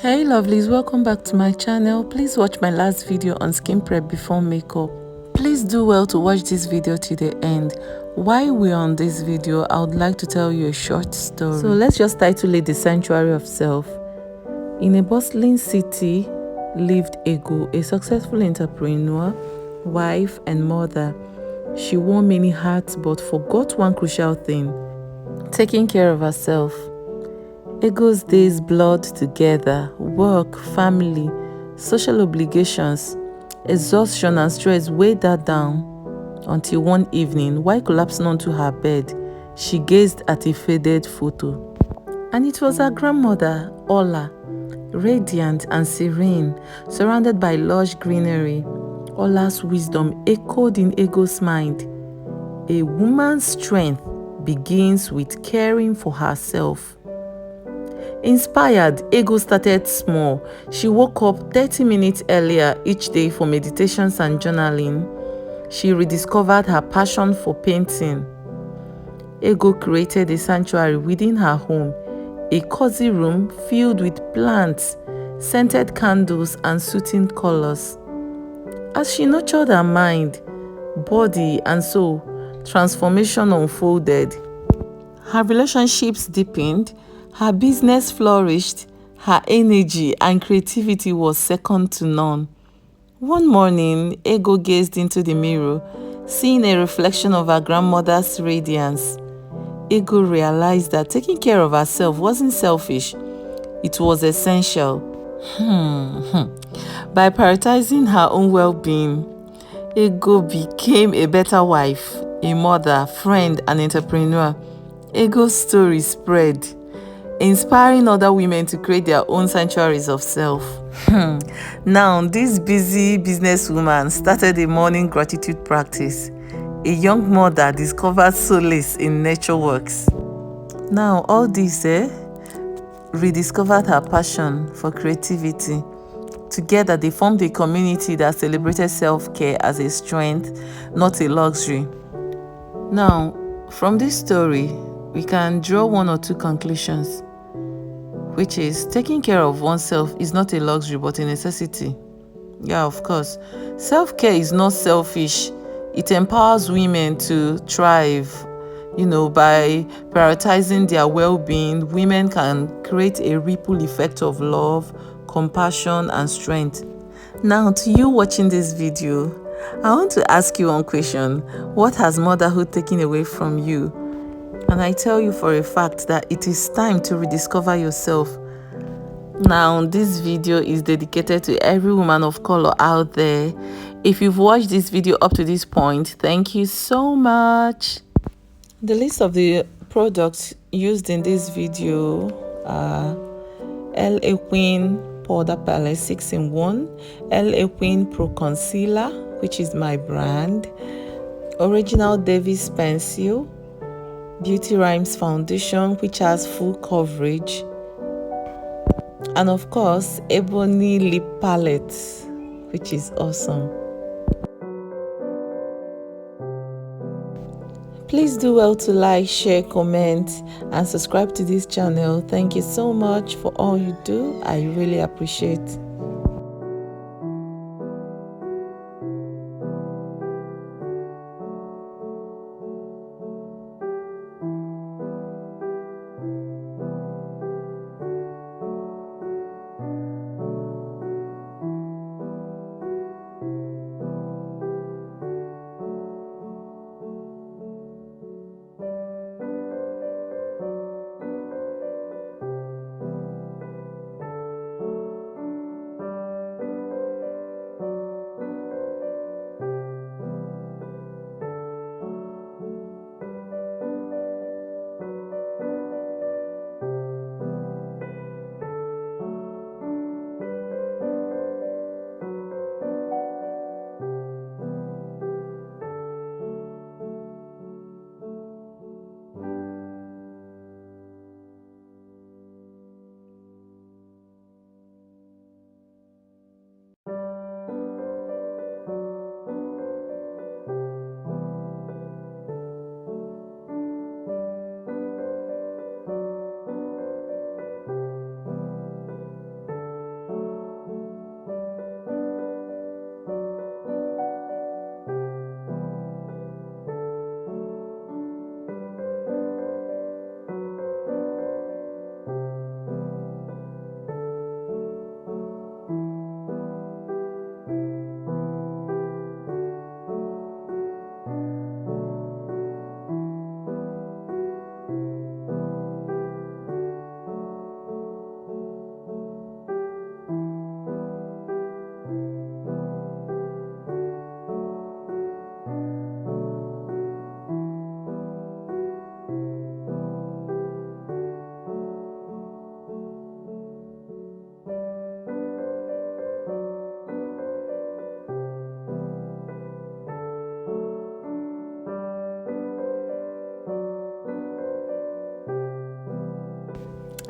Hey lovelies, welcome back to my channel. Please watch my last video on skin prep before makeup. Please do well to watch this video to the end. While we're on this video, I would like to tell you a short story. So let's just title it The Sanctuary of Self. In a bustling city lived Ego, a successful entrepreneur, wife and mother. She won many hearts but forgot one crucial thing: taking care of herself. Ego's days blurred together: work, family, social obligations, exhaustion and stress weighed her down until one evening, while collapsing onto her bed, she gazed at a faded photo. And it was her grandmother, Ola, radiant and serene, surrounded by lush greenery. Ola's wisdom echoed in Ego's mind. A woman's strength begins with caring for herself. Inspired, Ego started small. She woke up 30 minutes earlier each day for meditations and journaling. She rediscovered her passion for painting. Ego created a sanctuary within her home, a cozy room filled with plants, scented candles, and soothing colors. As she nurtured her mind, body, and soul, transformation unfolded. Her relationships deepened, her business flourished, her energy and creativity was second to none. One morning, Ego gazed into the mirror, seeing a reflection of her grandmother's radiance. Ego realized that taking care of herself wasn't selfish, it was essential. By prioritizing her own well-being, Ego became a better wife, a mother, friend, and entrepreneur. Ego's story spread, inspiring other women to create their own sanctuaries of self. Now, this busy businesswoman started a morning gratitude practice. A young mother discovered solace in nature works. Now, all this rediscovered her passion for creativity. Together, they formed a community that celebrated self-care as a strength, not a luxury. Now, from this story, we can draw one or two conclusions, which is taking care of oneself is not a luxury but a necessity. Yeah, of course. Self-care is not selfish. It empowers women to thrive. By prioritizing their well-being, women can create a ripple effect of love, compassion, and strength. Now, to you watching this video, I want to ask you one question. What has motherhood taken away from you? And I tell you for a fact that it is time to rediscover yourself. Now, this video is dedicated to every woman of color out there. If you've watched this video up to this point, thank you so much. The list of the products used in this video are LA Queen Powder Palette 6-in-1, LA Queen Pro Concealer, which is my brand, Original Davis Pencil, Beauty Rhymes Foundation, which has full coverage, and of course, Aebony Lip Palette, which is awesome. Please do well to like, share, comment, and subscribe to this channel. Thank you so much for all you do. I really appreciate.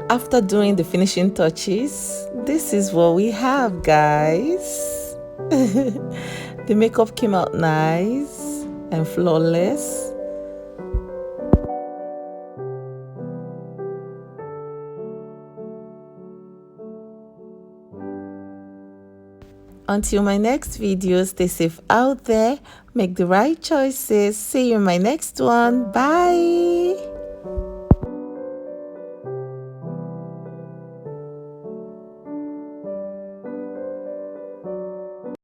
After doing the finishing touches, this is what we have, guys. The makeup came out nice and flawless. Until my next video, stay safe out there, make the right choices. See you in my next one. Bye.